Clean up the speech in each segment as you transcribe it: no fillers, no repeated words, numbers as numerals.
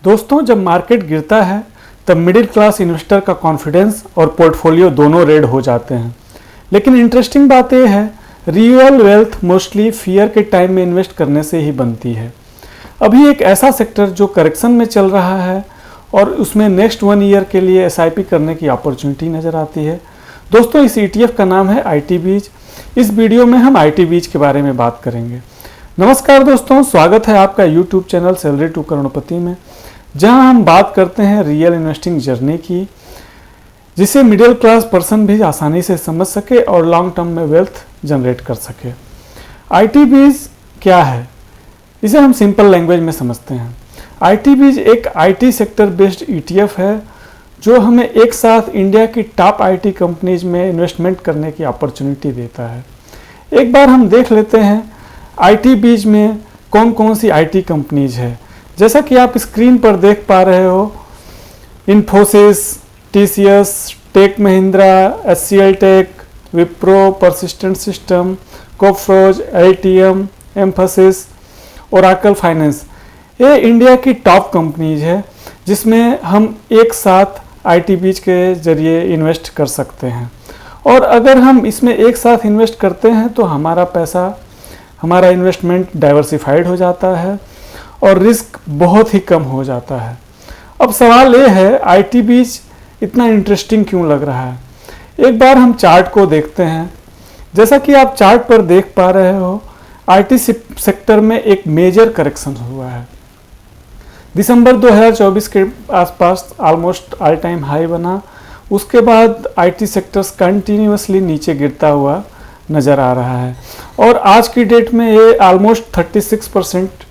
दोस्तों, जब मार्केट गिरता है तब मिडिल क्लास इन्वेस्टर का कॉन्फिडेंस और पोर्टफोलियो दोनों रेड हो जाते हैं। लेकिन इंटरेस्टिंग बात यह है, रियल वेल्थ मोस्टली फियर के टाइम में इन्वेस्ट करने से ही बनती है। अभी एक ऐसा सेक्टर जो करेक्शन में चल रहा है और उसमें नेक्स्ट 1 ईयर के लिए एसआईपी करने की अपॉर्चुनिटी नज़र आती है। दोस्तों, इस ईटीएफ का नाम है आईटी बीज। इस वीडियो में हम आईटी बीज के बारे में बात करेंगे। नमस्कार दोस्तों, स्वागत है आपका यूट्यूब चैनल सैलरी टू करोड़पति में, जहां हम बात करते हैं रियल इन्वेस्टिंग जर्नी की, जिसे मिडिल क्लास पर्सन भी आसानी से समझ सके और लॉन्ग टर्म में वेल्थ जनरेट कर सके। आईटी बीज क्या है, इसे हम सिंपल लैंग्वेज में समझते हैं। आईटी बीज एक आईटी सेक्टर बेस्ड ईटीएफ है जो हमें एक साथ इंडिया की टॉप आईटी कंपनीज में इन्वेस्टमेंट करने की अपॉर्चुनिटी देता है। एक बार हम देख लेते हैं आईटी बीज में कौन कौन सी आईटी कंपनीज है। जैसा कि आप स्क्रीन पर देख पा रहे हो, इन्फोसिस, टीसीएस, टेक महिंद्रा, एचसीएल टेक, विप्रो, परसिस्टेंट सिस्टम, कोफरोज, एलटीएम, एम्फोसिस, ओरेकल फाइनेंस, ये इंडिया की टॉप कंपनीज है जिसमें हम एक साथ आईटी बीज के जरिए इन्वेस्ट कर सकते हैं। और अगर हम इसमें एक साथ इन्वेस्ट करते हैं तो हमारा पैसा, हमारा इन्वेस्टमेंट डाइवर्सिफाइड हो जाता है और रिस्क बहुत ही कम हो जाता है। अब सवाल ये है, आईटी बीज इतना इंटरेस्टिंग क्यों लग रहा है? एक बार हम चार्ट को देखते हैं। जैसा कि आप चार्ट पर देख पा रहे हो, आईटी सेक्टर में एक मेजर करेक्शन हुआ है। दिसंबर 2024 के आसपास ऑलमोस्ट ऑल टाइम हाई बना। उसके बाद आईटी सेक्टर्स कंटिन्यूअसली नीचे गिरता हुआ नज़र आ रहा है और आज की डेट में ये ऑलमोस्ट 36%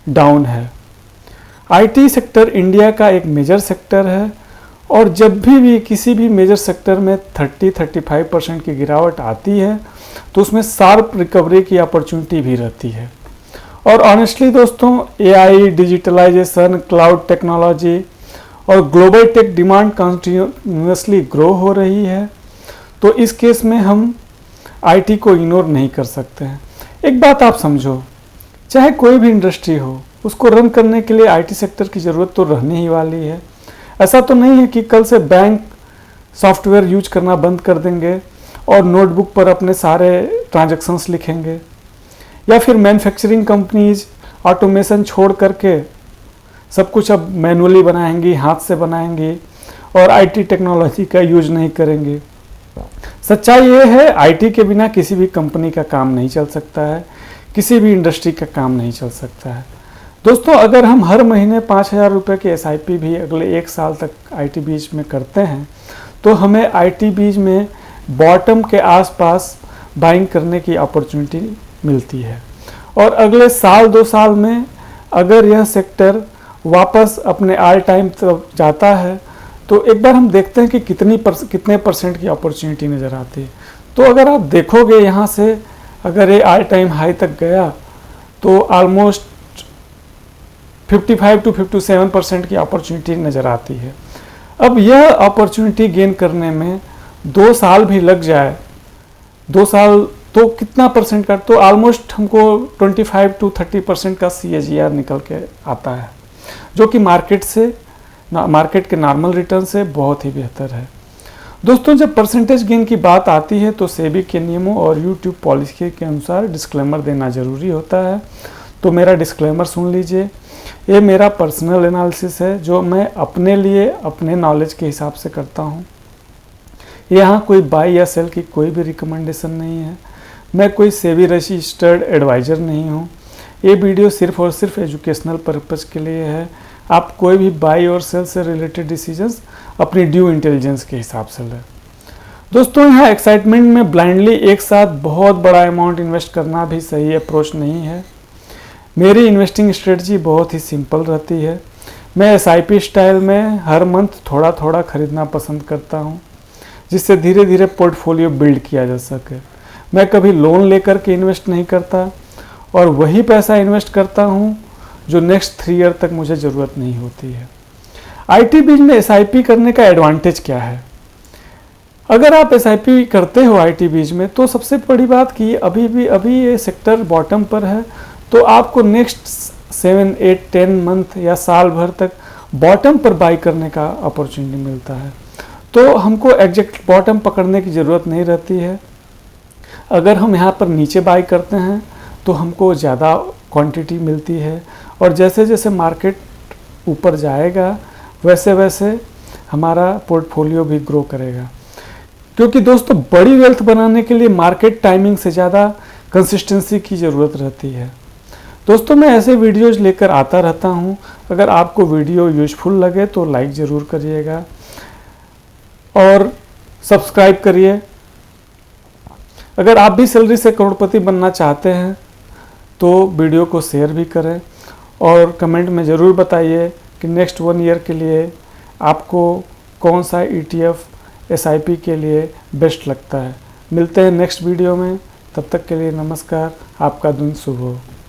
डाउन है। आईटी सेक्टर इंडिया का एक मेजर सेक्टर है और जब भी किसी भी मेजर सेक्टर में 30-35% की गिरावट आती है तो उसमें शार्प रिकवरी की अपॉर्चुनिटी भी रहती है। और ऑनेस्टली दोस्तों, एआई, डिजिटलाइजेशन, क्लाउड टेक्नोलॉजी और global tech demand continuously grow हो रही है, तो इस केस में हम आईटी को इग्नोर नहीं कर सकते हैं। एक बात आप समझो, चाहे कोई भी इंडस्ट्री हो, उसको रन करने के लिए आईटी सेक्टर की ज़रूरत तो रहने ही वाली है। ऐसा तो नहीं है कि कल से बैंक सॉफ्टवेयर यूज करना बंद कर देंगे और नोटबुक पर अपने सारे ट्रांजैक्शंस लिखेंगे, या फिर मैन्युफैक्चरिंग कंपनीज ऑटोमेशन छोड़ करके सब कुछ अब मैनुअली बनाएंगी, हाथ से बनाएंगी और आईटी टेक्नोलॉजी का यूज नहीं करेंगे। सच्चाई ये है, आईटी के बिना किसी भी कंपनी का काम नहीं चल सकता है, किसी भी इंडस्ट्री का काम नहीं चल सकता है। दोस्तों, अगर हम हर महीने 5,000 रुपये की एसआईपी भी अगले 1 साल तक आईटी बीज में करते हैं तो हमें आईटी बीज में बॉटम के आसपास बाइंग करने की अपॉर्चुनिटी मिलती है। और अगले साल 2 साल में अगर यह सेक्टर वापस अपने ऑल टाइम तरफ जाता है तो एक बार हम देखते हैं कि कितने परसेंट की अपॉर्चुनिटी नज़र आती है। तो अगर आप देखोगे यहाँ से, अगर ये ऑल टाइम हाई तक गया तो ऑलमोस्ट 55-57% की अपॉर्चुनिटी नज़र आती है। अब यह अपॉर्चुनिटी गेन करने में 2 साल भी लग जाए, 2 साल तो कितना परसेंट का, तो ऑलमोस्ट हमको 25-30% का CAGR निकल के आता है, जो कि मार्केट के नॉर्मल रिटर्न से बहुत ही बेहतर है। दोस्तों, जब परसेंटेज गेन की बात आती है तो सेबी के नियमों और यूट्यूब पॉलिसी के अनुसार डिस्क्लेमर देना ज़रूरी होता है। तो मेरा डिस्क्लेमर सुन लीजिए। ये मेरा पर्सनल एनालिसिस है जो मैं अपने लिए, अपने नॉलेज के हिसाब से करता हूँ। यहाँ कोई बाय या सेल की कोई भी रिकमेंडेशन नहीं है। मैं कोई सेबी रजिस्टर्ड एडवाइज़र नहीं हूँ। ये वीडियो सिर्फ और सिर्फ एजुकेशनल पर्पज़ के लिए है। आप कोई भी बाई और सेल से रिलेटेड डिसीजंस अपनी ड्यू इंटेलिजेंस के हिसाब से लें। दोस्तों, यहाँ एक्साइटमेंट में ब्लाइंडली एक साथ बहुत बड़ा अमाउंट इन्वेस्ट करना भी सही अप्रोच नहीं है। मेरी इन्वेस्टिंग स्ट्रेटजी बहुत ही सिंपल रहती है। मैं एसआईपी स्टाइल में हर मंथ थोड़ा थोड़ा खरीदना पसंद करता हूँ, जिससे धीरे धीरे पोर्टफोलियो बिल्ड किया जा सके। मैं कभी लोन लेकर के इन्वेस्ट नहीं करता और वही पैसा इन्वेस्ट करता हूँ जो नेक्स्ट 3 ईयर तक मुझे ज़रूरत नहीं होती है। आईटी बीज में एसआईपी करने का एडवांटेज क्या है? अगर आप एसआईपी करते हो आईटी बीज में तो सबसे बड़ी बात कि अभी ये सेक्टर बॉटम पर है, तो आपको नेक्स्ट 7, 8, 10 मंथ या साल भर तक बॉटम पर बाई करने का अपॉर्चुनिटी मिलता है। तो हमको एग्जैक्ट बॉटम पकड़ने की ज़रूरत नहीं रहती है। अगर हम यहाँ पर नीचे बाई करते हैं तो हमको ज़्यादा क्वांटिटी मिलती है, और जैसे जैसे मार्केट ऊपर जाएगा वैसे वैसे हमारा पोर्टफोलियो भी ग्रो करेगा। क्योंकि दोस्तों बड़ी वेल्थ बनाने के लिए मार्केट टाइमिंग से ज़्यादा कंसिस्टेंसी की ज़रूरत रहती है। दोस्तों मैं ऐसे वीडियोज़ लेकर आता रहता हूँ। अगर आपको वीडियो यूजफुल लगे तो लाइक ज़रूर करिएगा और सब्सक्राइब करिए। अगर आप भी सैलरी से करोड़पति बनना चाहते हैं तो वीडियो को शेयर भी करें, और कमेंट में ज़रूर बताइए कि नेक्स्ट 1 ईयर के लिए आपको कौन सा ETF SIP के लिए बेस्ट लगता है। मिलते हैं नेक्स्ट वीडियो में, तब तक के लिए नमस्कार, आपका दिन शुभ हो।